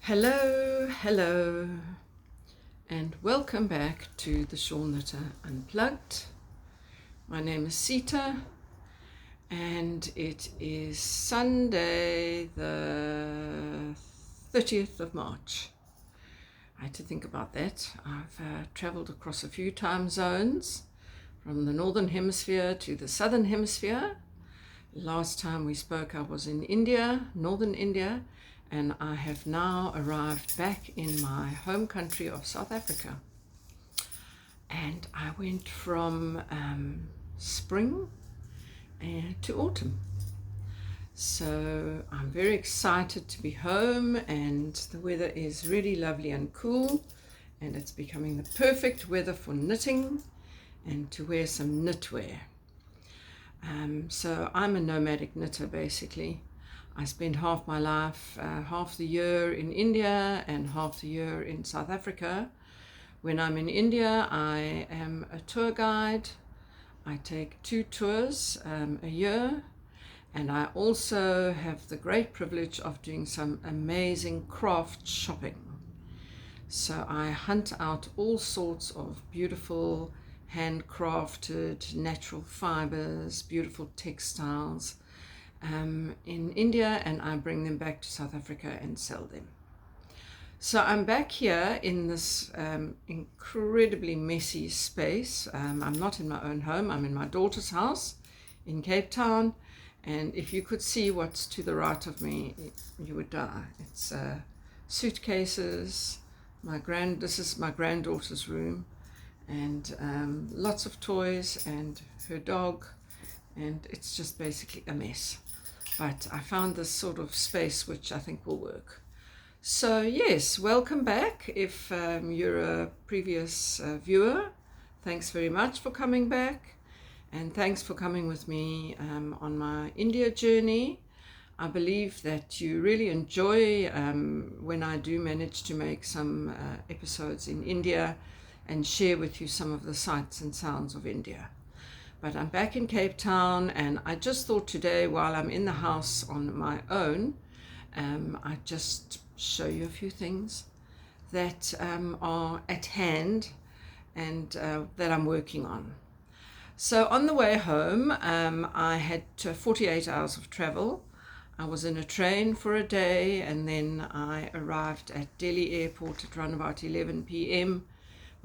Hello, hello, and welcome back to the Shawl Knitter Unplugged. My name is Sita, and it is Sunday, the 30th of March. I had to think about that. I've traveled across a few time zones, from the Northern Hemisphere to the Southern Hemisphere. Last time we spoke, I was in India, Northern India, and I have now arrived back in my home country of South Africa. And I went from spring to autumn. So I'm very excited to be home, and the weather is really lovely and cool, and it's becoming the perfect weather for knitting and to wear some knitwear. So I'm a nomadic knitter basically. I spend half my life, half the year in India and half the year in South Africa. When I'm in India, I am a tour guide. I take 2 tours a year, and I also have the great privilege of doing some amazing craft shopping. So I hunt out all sorts of beautiful handcrafted natural fibers, beautiful textiles in India, and I bring them back to South Africa and sell them. So I'm back here in this incredibly messy space. I'm not in my own home, I'm in my daughter's house in Cape Town, and if you could see what's to the right of me, you would die. It's suitcases, this is my granddaughter's room, and lots of toys and her dog, and it's just basically a mess. But I found this sort of space which I think will work. So yes, welcome back. If you're a previous viewer, thanks very much for coming back, and thanks for coming with me on my India journey. I believe that you really enjoy when I do manage to make some episodes in India and share with you some of the sights and sounds of India. But I'm back in Cape Town, and I just thought today, while I'm in the house on my own, I'd just show you a few things that are at hand and that I'm working on. So on the way home, I had 48 hours of travel. I was in a train for a day, and then I arrived at Delhi airport at around about 11 p.m.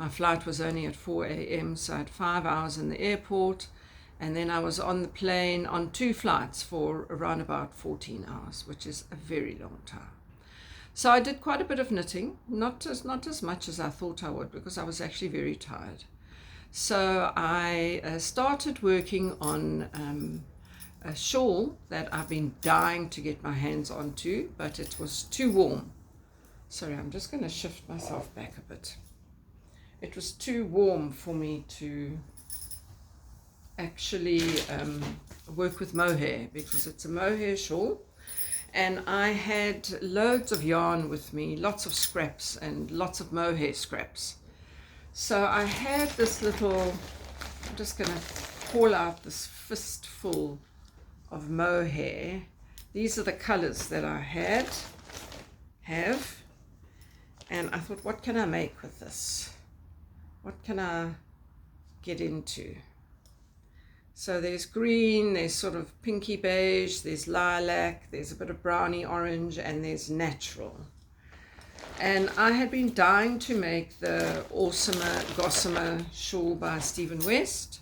My flight was only at 4 a.m., so I had 5 hours in the airport, and then I was on the plane on 2 flights for around about 14 hours, which is a very long time. So I did quite a bit of knitting, not as much as I thought I would, because I was actually very tired. So I started working on a shawl that I've been dying to get my hands onto, but it was too warm. Sorry, I'm just going to shift myself back a bit. It was too warm for me to actually work with mohair, because it's a mohair shawl, and I had loads of yarn with me, lots of scraps and lots of mohair scraps. So I had this little, I'm just going to pull out this fistful of mohair. These are the colors that I have, and I thought, what can I make with this? What can I get into? So there's green, there's sort of pinky beige, there's lilac, there's a bit of browny orange, and there's natural. And I had been dying to make the Gossamer shawl by Stephen West.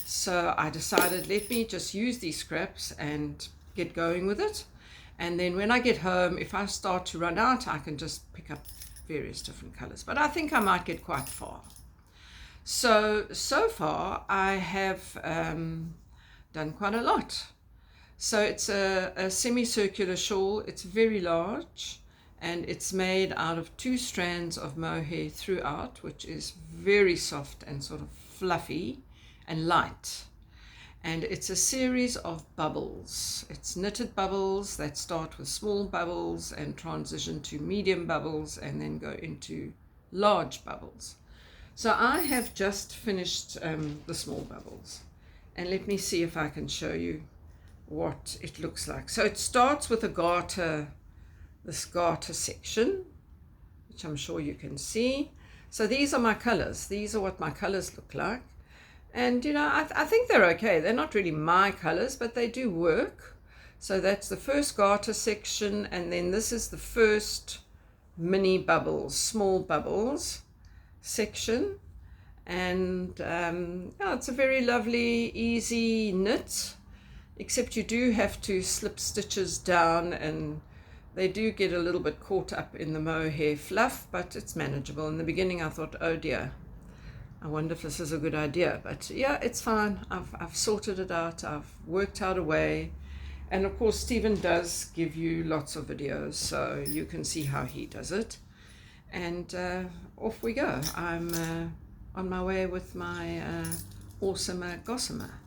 So I decided, let me just use these scraps and get going with it. And then when I get home, if I start to run out, I can just pick up various different colors. But I think I might get quite far. So far I have done quite a lot. So it's a semicircular shawl. It's very large, and it's made out of 2 strands of mohair throughout, which is very soft and sort of fluffy and light. And it's a series of bubbles. It's knitted bubbles that start with small bubbles and transition to medium bubbles and then go into large bubbles. So I have just finished the small bubbles, and let me see if I can show you what it looks like. So it starts with a garter this garter section, which I'm sure you can see. So these are my colors. These are what my colors look like. And, you know, I think they're okay. They're not really my colors, but they do work. So that's the first garter section, and then this is the first mini bubbles, small bubbles section. And yeah, it's a very lovely, easy knit, except you do have to slip stitches down, and they do get a little bit caught up in the mohair fluff, but it's manageable. In the beginning I thought, oh dear, I wonder if this is a good idea, but yeah, it's fine. I've sorted it out. I've worked out a way. And of course Stephen does give you lots of videos, so you can see how he does it. And off we go. I'm on my way with my awesome Gossamer.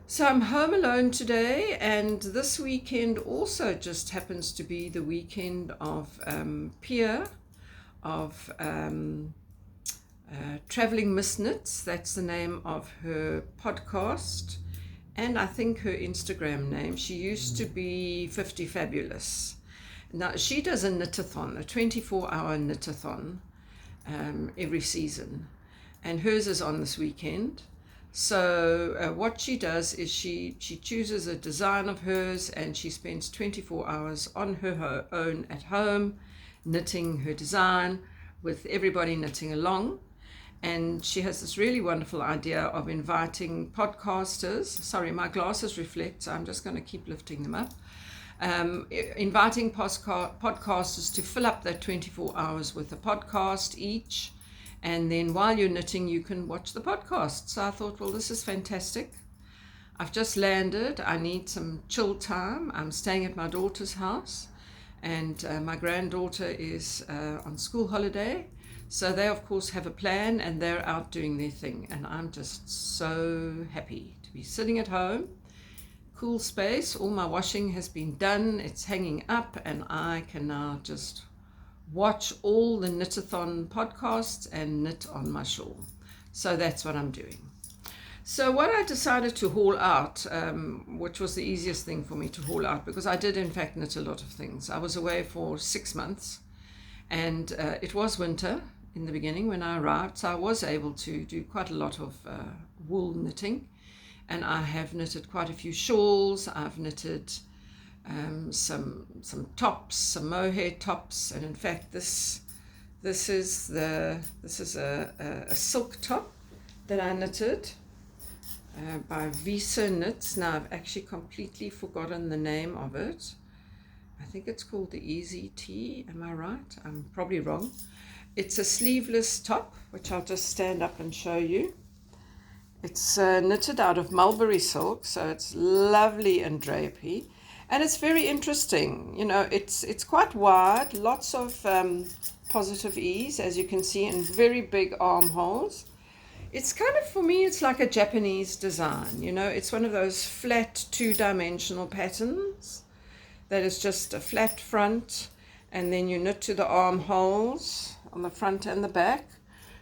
So I'm home alone today, and this weekend also just happens to be the weekend of Pia of Traveling Miss Knits. That's the name of her podcast, and I think her Instagram name. She used to be 50 Fabulous. Now she does a knitathon, a 24-hour knitathon every season, and hers is on this weekend. So what she does is she chooses a design of hers, and she spends 24 hours on her own at home knitting her design with everybody knitting along. And she has this really wonderful idea of inviting podcasters. Sorry, my glasses reflect, so I'm just going to keep lifting them up. Inviting podcasters to fill up that 24 hours with a podcast each. And then while you're knitting, you can watch the podcast. So I thought, well, this is fantastic. I've just landed. I need some chill time. I'm staying at my daughter's house. And my granddaughter is on school holiday. So they, of course, have a plan, and they're out doing their thing. And I'm just so happy to be sitting at home. Cool space. All my washing has been done. It's hanging up, and I can now just watch all the knitathon podcasts and knit on my shawl. So that's what I'm doing. So what I decided to haul out, which was the easiest thing for me to haul out, because I did in fact knit a lot of things. I was away for 6 months, and it was winter in the beginning when I arrived, so I was able to do quite a lot of wool knitting, and I have knitted quite a few shawls. I've knitted some tops, some mohair tops, and in fact this is a silk top that I knitted by Visa Knits. Now I've actually completely forgotten the name of it. I think it's called the Easy Tea. Am I right? I'm probably wrong. It's a sleeveless top, which I'll just stand up and show you. It's knitted out of mulberry silk, so it's lovely and drapey. And it's very interesting. You know, it's quite wide, lots of positive ease, as you can see, and very big armholes. It's kind of, for me, it's like a Japanese design. You know, it's one of those flat two-dimensional patterns that is just a flat front, and then you knit to the armholes on the front and the back.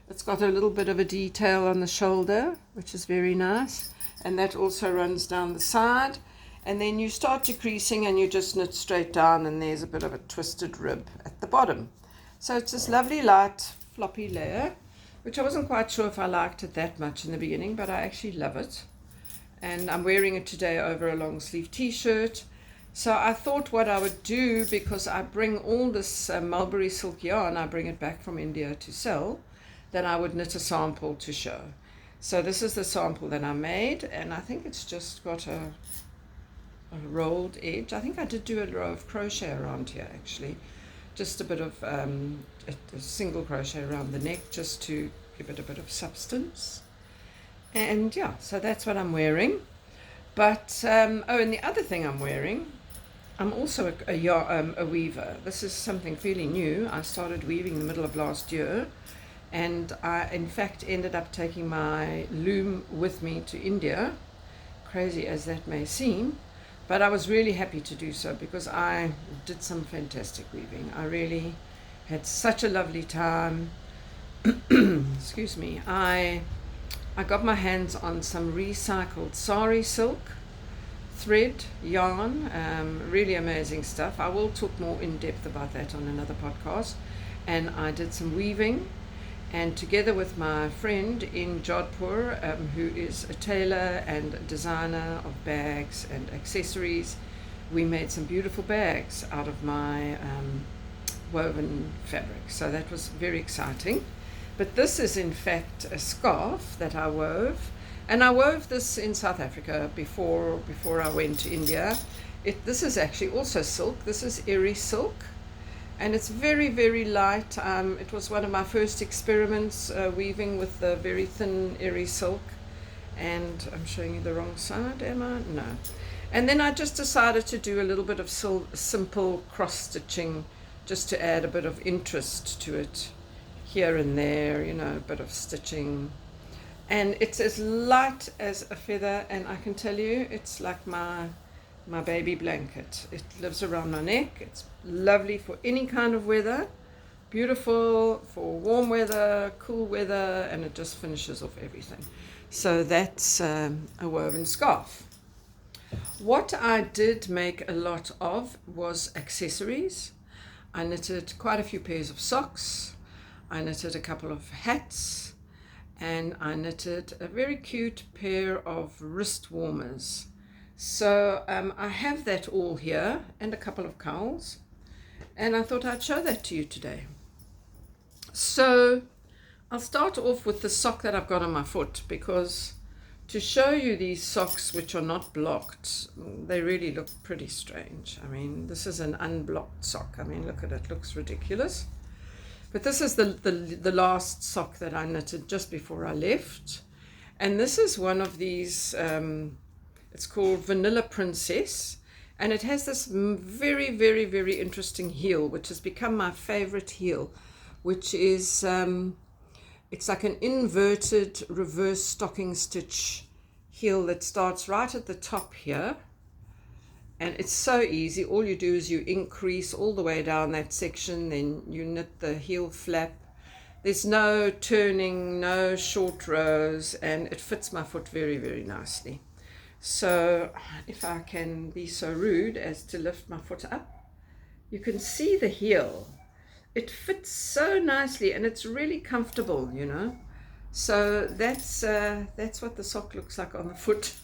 It's got a little bit of a detail on the shoulder, which is very nice, and that also runs down the side. And then you start decreasing and you just knit straight down, and there's a bit of a twisted rib at the bottom. So it's this lovely light floppy layer, which I wasn't quite sure if I liked it that much in the beginning, but I actually love it. And I'm wearing it today over a long sleeve t-shirt. So I thought what I would do, because I bring all this mulberry silk yarn, I bring it back from India to sell, that I would knit a sample to show. So this is the sample that I made, and I think it's just got a rolled edge. I think I did do a row of crochet around here actually, just a bit of a single crochet around the neck, just to give it a bit of substance. And yeah, so that's what I'm wearing. But oh, and the other thing I'm wearing, I'm also a weaver. This is something fairly new. I started weaving in the middle of last year, and I in fact ended up taking my loom with me to India, crazy as that may seem. But I was really happy to do so, because I did some fantastic weaving. I really had such a lovely time. Excuse me. I got my hands on some recycled Sari silk, thread yarn, really amazing stuff. I will talk more in depth about that on another podcast. And I did some weaving, and together with my friend in Jodhpur, who is a tailor and a designer of bags and accessories, we made some beautiful bags out of my woven fabric. So that was very exciting. But this is in fact a scarf that I wove, and I wove this in South Africa before I went to India. This is actually also silk. This is Eri silk, and it's very, very light. It was one of my first experiments weaving with the very thin Eri silk. And I'm showing you the wrong side, am I? No. And then I just decided to do a little bit of simple cross stitching, just to add a bit of interest to it here and there, you know, a bit of stitching. And it's as light as a feather, and I can tell you it's like my baby blanket. It lives around my neck. It's lovely for any kind of weather, beautiful for warm weather, cool weather, and it just finishes off everything. So that's a woven scarf. What I did make a lot of was accessories. I knitted quite a few pairs of socks. I knitted a couple of hats, and I knitted a very cute pair of wrist warmers. So I have that all here, and a couple of cowls, and I thought I'd show that to you today. So I'll start off with the sock that I've got on my foot, because to show you these socks which are not blocked, they really look pretty strange. I mean, this is an unblocked sock. I mean, look at it, looks ridiculous. But this is the last sock that I knitted just before I left. And this is one of these, it's called Vanilla Princess. And it has this very, very, very interesting heel, which has become my favorite heel, which is, it's like an inverted reverse stocking stitch heel that starts right at the top here. And it's so easy. All you do is you increase all the way down that section, then you knit the heel flap. There's no turning, no short rows, and it fits my foot very, very nicely. So if I can be so rude as to lift my foot up, you can see the heel. It fits so nicely, and it's really comfortable, you know. So that's what the sock looks like on the foot.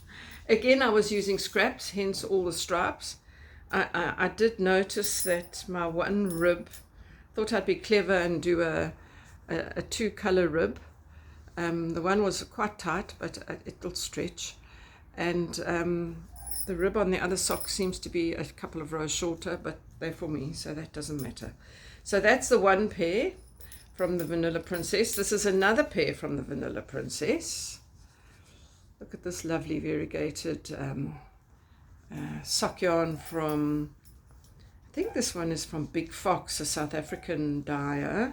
Again, I was using scraps, hence all the stripes. I did notice that my one rib, thought I'd be clever and do a two-color rib. The one was quite tight, but it'll stretch. And the rib on the other sock seems to be a couple of rows shorter, but they're for me, so that doesn't matter. So that's the one pair from the Vanilla Princess. This is another pair from the Vanilla Princess. Look at this lovely variegated sock yarn from, I think this one is from Big Fox, a South African dyer.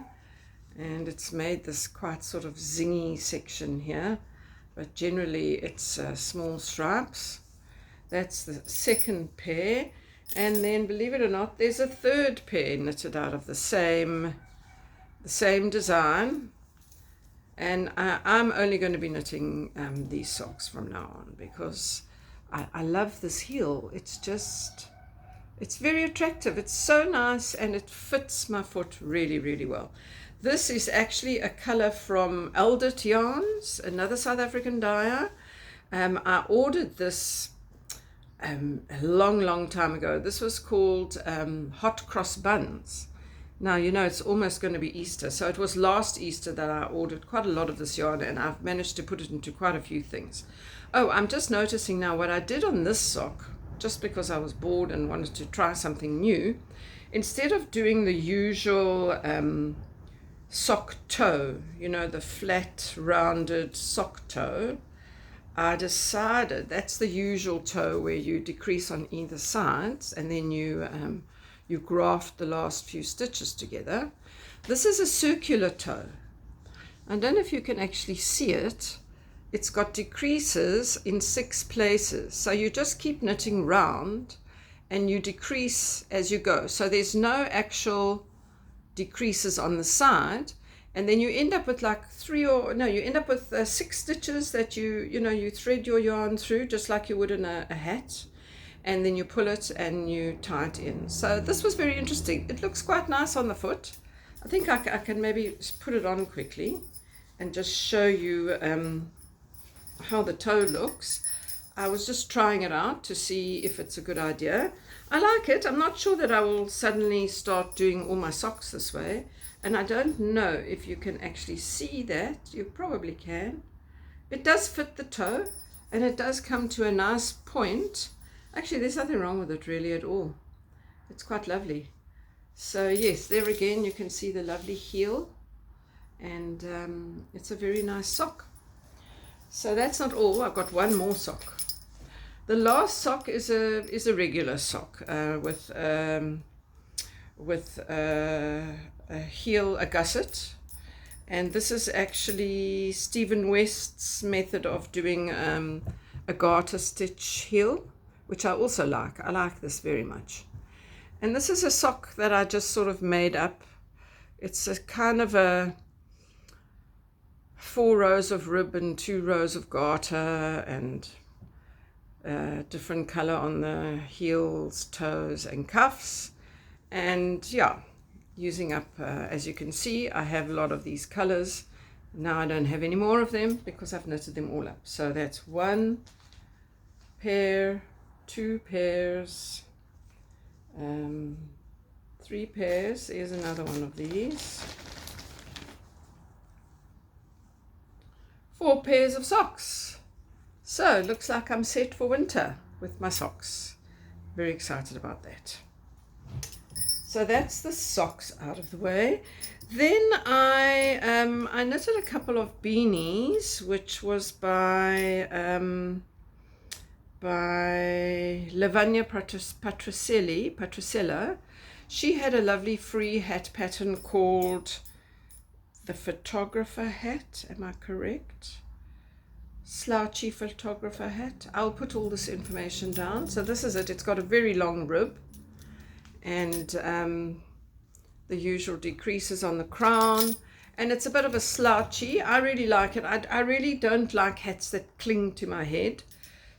And it's made this quite sort of zingy section here, but generally it's small stripes. That's the second pair. And then, believe it or not, there's a third pair knitted out of the same design. And I'm only going to be knitting these socks from now on, because I love this heel. It's very attractive. It's so nice, and it fits my foot really, really well. This is actually a color from Eldert Yarns, another South African dyer. I ordered this a long time ago. This was called Hot Cross Buns. Now, you know, it's almost going to be Easter, so it was last Easter that I ordered quite a lot of this yarn, and I've managed to put it into quite a few things. Oh, I'm just noticing now what I did on this sock, just because I was bored and wanted to try something new. Instead of doing the usual sock toe, you know, the flat rounded sock toe, I decided that's the usual toe where you decrease on either sides, and then you graft the last few stitches together. This is a circular toe. I don't know if you can actually see it. It's got decreases in 6 places. So you just keep knitting round and you decrease as you go. So there's no actual decreases on the side. And then you end up with like 6 stitches that you thread your yarn through, just like you would in a hat. and then you pull it and you tie it in. So this was very interesting. It looks quite nice on the foot. I think I can maybe put it on quickly and just show you how the toe looks. I was just trying it out to see if it's a good idea. I like it. I'm not sure that I will suddenly start doing all my socks this way. And I don't know if you can actually see that. You probably can. It does fit the toe, and it does come to a nice point. Actually, there's nothing wrong with it really at all. It's quite lovely. So yes, there again you can see the lovely heel, and it's a very nice sock. So that's not all. I've got one more sock. The last sock is a regular sock with a heel, a gusset, and this is actually Stephen West's method of doing a garter stitch heel, which I also like. I like this very much. And this is a sock that I just sort of made up. It's a kind of a 4 rows of rib and 2 rows of garter, and different color on the heels, toes and cuffs. And yeah, using up, as you can see, I have a lot of these colors. Now I don't have any more of them because I've knitted them all up. So that's 1 pair, 2 pairs, 3 pairs. Here's another one of these. 4 pairs of socks. So it looks like I'm set for winter with my socks. Very excited about that. So that's the socks out of the way. Then I knitted a couple of beanies, which was by Lavagna Patricella. She had a lovely free hat pattern called the photographer hat. Am I correct? Slouchy photographer hat. I'll put all this information down. So this is it. It's got a very long rib, and the usual decreases on the crown, and it's a bit of a slouchy. I really like it. I really don't like hats that cling to my head.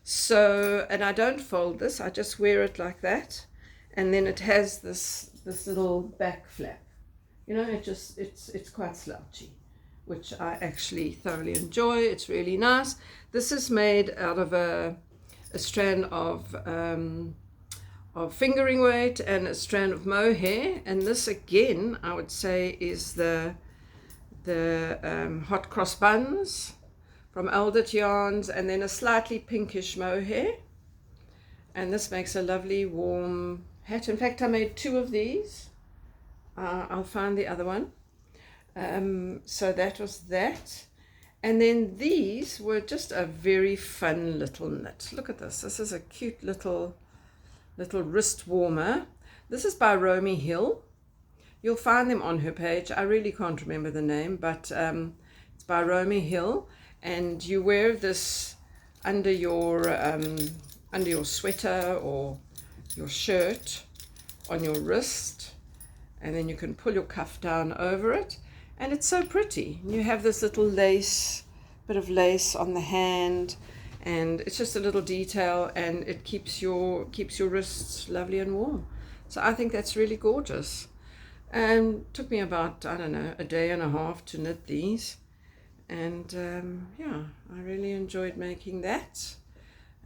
So, and I don't fold this. I just wear it like that, and then it has this little back flap. You know, it's quite slouchy, which I actually thoroughly enjoy. It's really nice. This is made out of a strand of fingering weight and a strand of mohair. And this again, I would say, is the hot cross buns from Eldert Yarns, and then a slightly pinkish mohair. And this makes a lovely warm hat. In fact, I made 2 of these. I'll find the other one. So that was that. And then these were just a very fun little knit. Look at this. This is a cute little wrist warmer. This is by Romy Hill. You'll find them on her page. I really can't remember the name, but it's by Romy Hill, and you wear this under your sweater or your shirt on your wrist, and then you can pull your cuff down over it. And it's so pretty. You have this little lace, bit of lace on the hand, and it's just a little detail, and it keeps your wrists lovely and warm. So I think that's really gorgeous. And took me about, I don't know, a day and a half to knit these. And yeah, I really enjoyed making that.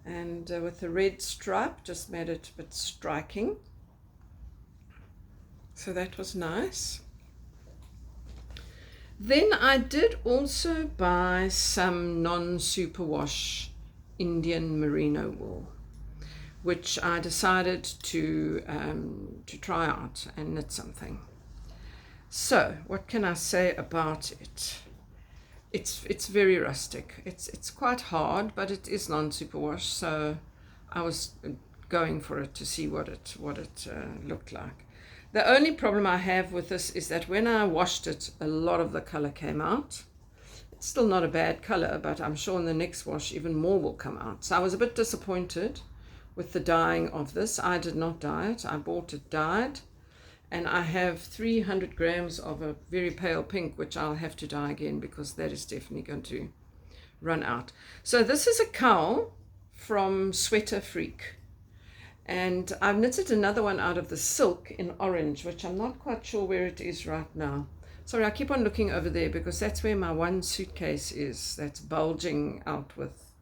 And with the red stripe, just made it a bit striking. So that was nice. Then I did also buy some non-superwash Indian merino wool, which I decided to try out and knit something. So what can I say about it? It's very rustic. It's quite hard, but it is non-superwash, so I was going for it to see what it looked like. The only problem I have with this is that when I washed it, a lot of the color came out. It's still not a bad color, but I'm sure in the next wash even more will come out. So I was a bit disappointed with the dyeing of this. I did not dye it. I bought it dyed, and I have 300 grams of a very pale pink, which I'll have to dye again because that is definitely going to run out. So this is a cowl from Sweater Freak. And I've knitted another one out of the silk in orange, which I'm not quite sure where it is right now. Sorry, I keep on looking over there because that's where my one suitcase is that's bulging out with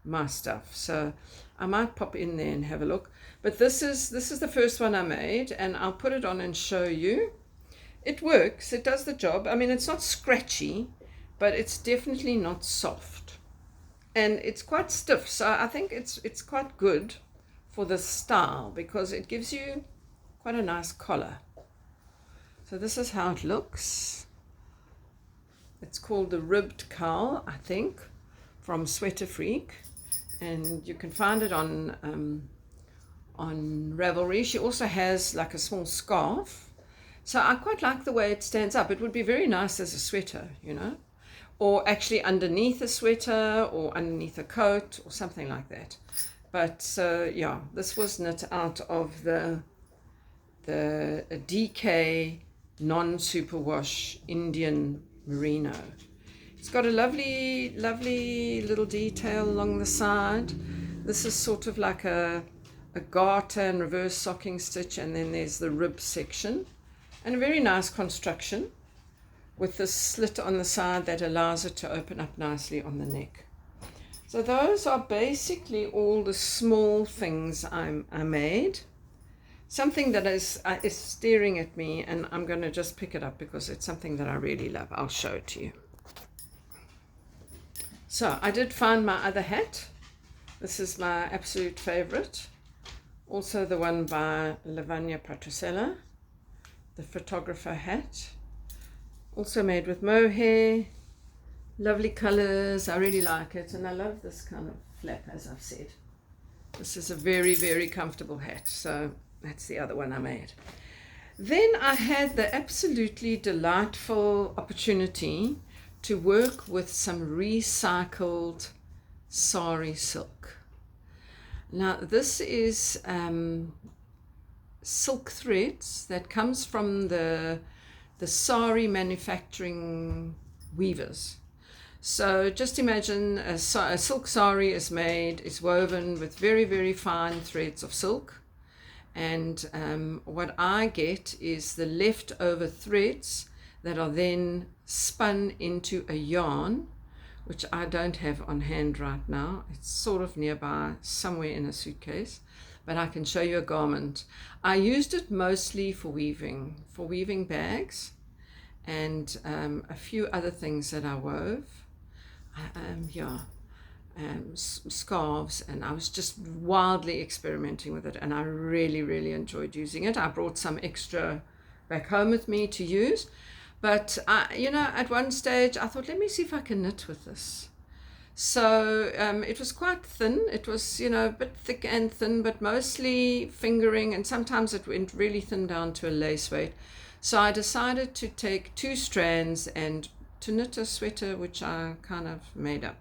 my stuff. So I might pop in there and have a look. But this is the first one I made, and I'll put it on and show you. It works, it does the job. I mean, it's not scratchy, but it's definitely not soft. And it's quite stiff, so I think it's quite good for this style because it gives you quite a nice collar. So this is how it looks. It's called the ribbed cowl, I think, from Sweater Freak, and you can find it on Ravelry. She also has like a small scarf, so I quite like the way it stands up. It would be very nice as a sweater, you know, or actually underneath a sweater or underneath a coat or something like that. But yeah, this was knit out of the DK non-superwash Indian merino. It's got a lovely little detail along the side. This is sort of like a garter and reverse socking stitch, and then there's the rib section, and a very nice construction with this slit on the side that allows it to open up nicely on the neck. So those are basically all the small things I made. Something that is staring at me, and I'm going to just pick it up because it's something that I really love. I'll show it to you. So I did find my other hat. This is my absolute favorite. Also the one by Lavagna Patricella, the photographer hat. Also made with mohair. Lovely colors, I really like it, and I love this kind of flap, as I've said. This is a very, very comfortable hat, so that's the other one I made. Then I had the absolutely delightful opportunity to work with some recycled Sari silk. Now this is silk threads that comes from the Sari manufacturing weavers. So just imagine a silk sari is made, it's woven with very, very fine threads of silk. And what I get is the leftover threads that are then spun into a yarn, which I don't have on hand right now. It's sort of nearby somewhere in a suitcase, but I can show you a garment. I used it mostly for weaving bags and a few other things that I wove. Scarves, and I was just wildly experimenting with it, and I really, really enjoyed using it. I brought some extra back home with me to use, but at one stage I thought, let me see if I can knit with this. So it was quite thin. It was, a bit thick and thin, but mostly fingering, and sometimes it went really thin down to a lace weight. So I decided to take 2 strands and to knit a sweater, which I kind of made up.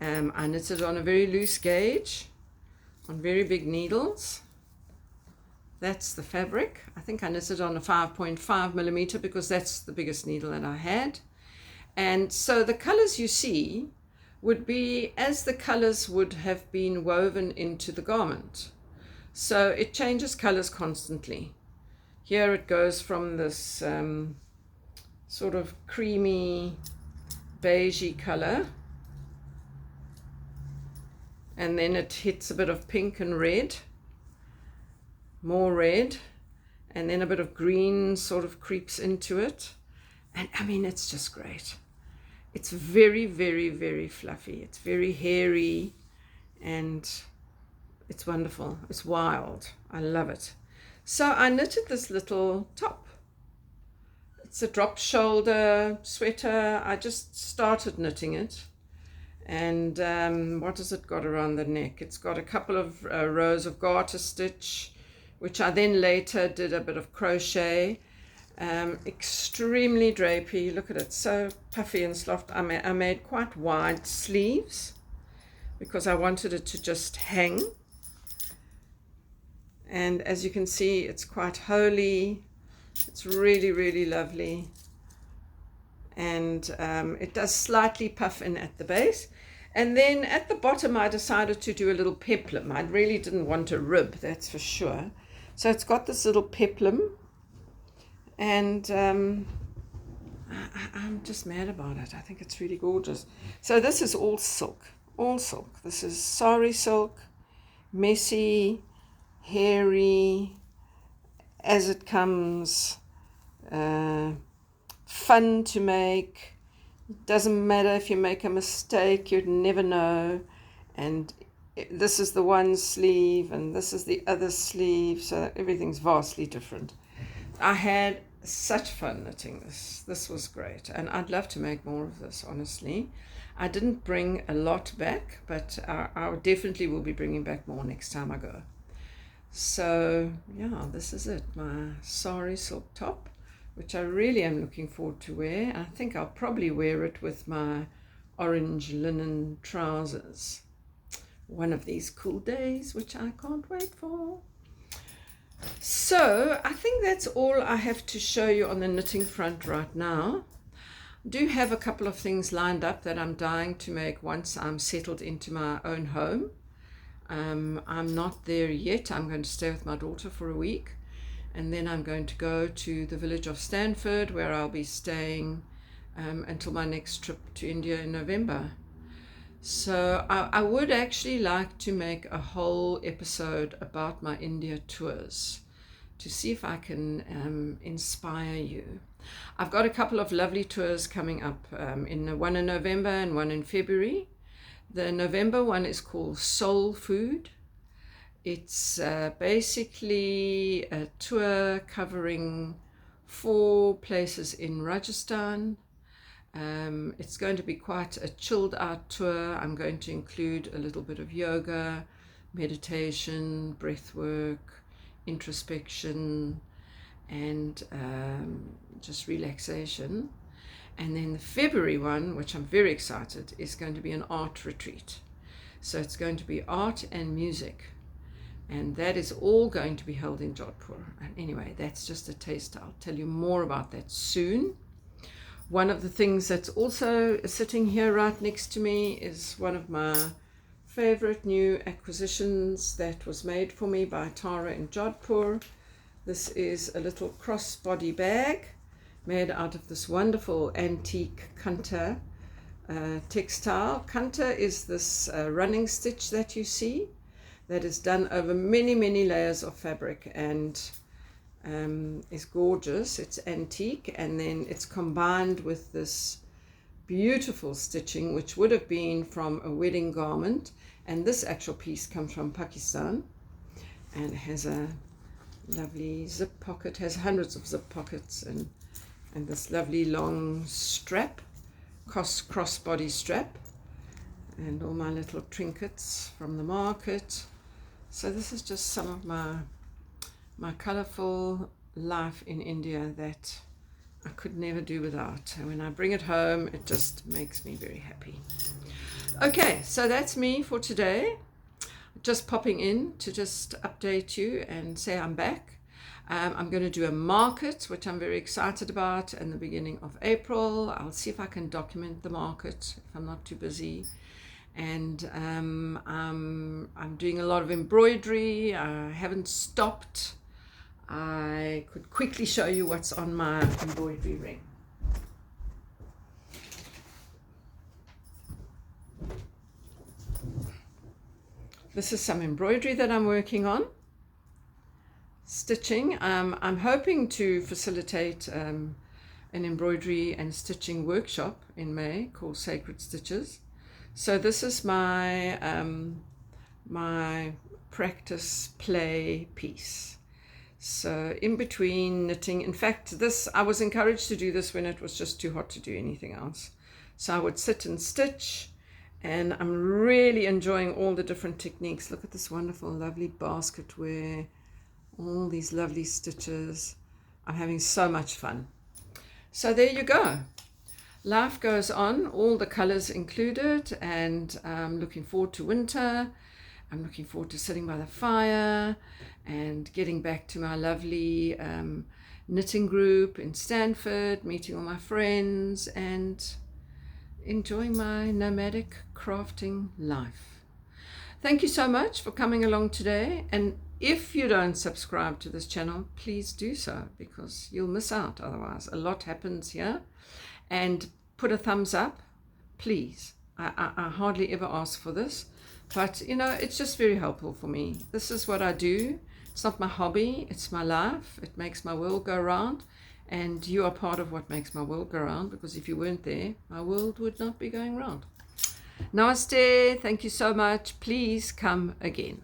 I knitted on a very loose gauge, on very big needles. That's the fabric. I think I knitted on a 5.5 millimeter because that's the biggest needle that I had. And so the colors you see would be as the colors would have been woven into the garment. So it changes colors constantly. Here it goes from this sort of creamy beigey color, and then it hits a bit of pink and red, more red, and then a bit of green sort of creeps into it. And I mean, it's just great. It's very, very, very fluffy. It's very hairy, and it's wonderful. It's wild. I love it. So I knitted this little top. It's a drop shoulder sweater. I just started knitting it. And what has it got around the neck? It's got a couple of rows of garter stitch, which I then later did a bit of crochet. Extremely drapey. Look at it, so puffy and soft. I made quite wide sleeves because I wanted it to just hang. And as you can see, it's quite holey. It's really, really lovely. And it does slightly puff in at the base. And then at the bottom, I decided to do a little peplum. I really didn't want a rib, that's for sure. So it's got this little peplum, and I'm just mad about it. I think it's really gorgeous. So this is all silk, all silk. This is Sari silk, messy, hairy, as it comes, fun to make. It doesn't matter if you make a mistake, you'd never know. And this is the one sleeve and this is the other sleeve, so everything's vastly different. I had such fun knitting this. This was great, and I'd love to make more of this, honestly. I didn't bring a lot back, but I definitely will be bringing back more next time I go. So yeah, this is it, my Sari silk top, which I really am looking forward to wear. I think I'll probably wear it with my orange linen trousers one of these cool days, which I can't wait for. So I think that's all I have to show you on the knitting front right now. I do have a couple of things lined up that I'm dying to make once I'm settled into my own home. I'm not there yet. I'm going to stay with my daughter for a week, and then I'm going to go to the village of Stanford, where I'll be staying until my next trip to India in November. So I would actually like to make a whole episode about my India tours to see if I can inspire you. I've got a couple of lovely tours coming up, one in November and one in February. The November one is called Soul Food. It's basically a tour covering 4 places in Rajasthan. It's going to be quite a chilled out tour. I'm going to include a little bit of yoga, meditation, breath work, introspection, and just relaxation. And then the February one, which I'm very excited, is going to be an art retreat. So it's going to be art and music, and that is all going to be held in Jodhpur. And anyway, that's just a taste. I'll tell you more about that soon. One of the things that's also sitting here right next to me is one of my favorite new acquisitions that was made for me by Tara in Jodhpur. This is a little crossbody bag made out of this wonderful antique kanta textile. Kanta is this running stitch that you see that is done over many, many layers of fabric, and is gorgeous. It's antique, and then it's combined with this beautiful stitching which would have been from a wedding garment, and this actual piece comes from Pakistan, and it has a lovely zip pocket, has hundreds of zip pockets, and this lovely long strap, crossbody strap, and all my little trinkets from the market. So this is just some of my colorful life in India that I could never do without. And when I bring it home, it just makes me very happy. Okay, so that's me for today. Just popping in to just update you and say I'm back. I'm going to do a market, which I'm very excited about, in the beginning of April. I'll see if I can document the market if I'm not too busy. And I'm doing a lot of embroidery. I haven't stopped. I could quickly show you what's on my embroidery ring. This is some embroidery that I'm working on, stitching. I'm hoping to facilitate an embroidery and stitching workshop in May called Sacred Stitches. So this is my my practice play piece. So in between knitting, in fact, I was encouraged to do this when it was just too hot to do anything else. So I would sit and stitch, and I'm really enjoying all the different techniques. Look at this wonderful, lovely basket wear, all these lovely stitches. I'm having so much fun. So there you go. Life goes on, all the colors included, and I'm looking forward to winter. I'm looking forward to sitting by the fire and getting back to my lovely knitting group in Stanford, meeting all my friends, and enjoying my nomadic crafting life. Thank you so much for coming along today, and if you don't subscribe to this channel, please do so, because you'll miss out otherwise. A lot happens here. And put a thumbs up, please. I hardly ever ask for this, but you know, it's just very helpful for me. This is what I do. It's not my hobby, it's my life. It makes my world go round, and you are part of what makes my world go round, because if you weren't there, my world would not be going round. Namaste, thank you so much. Please come again.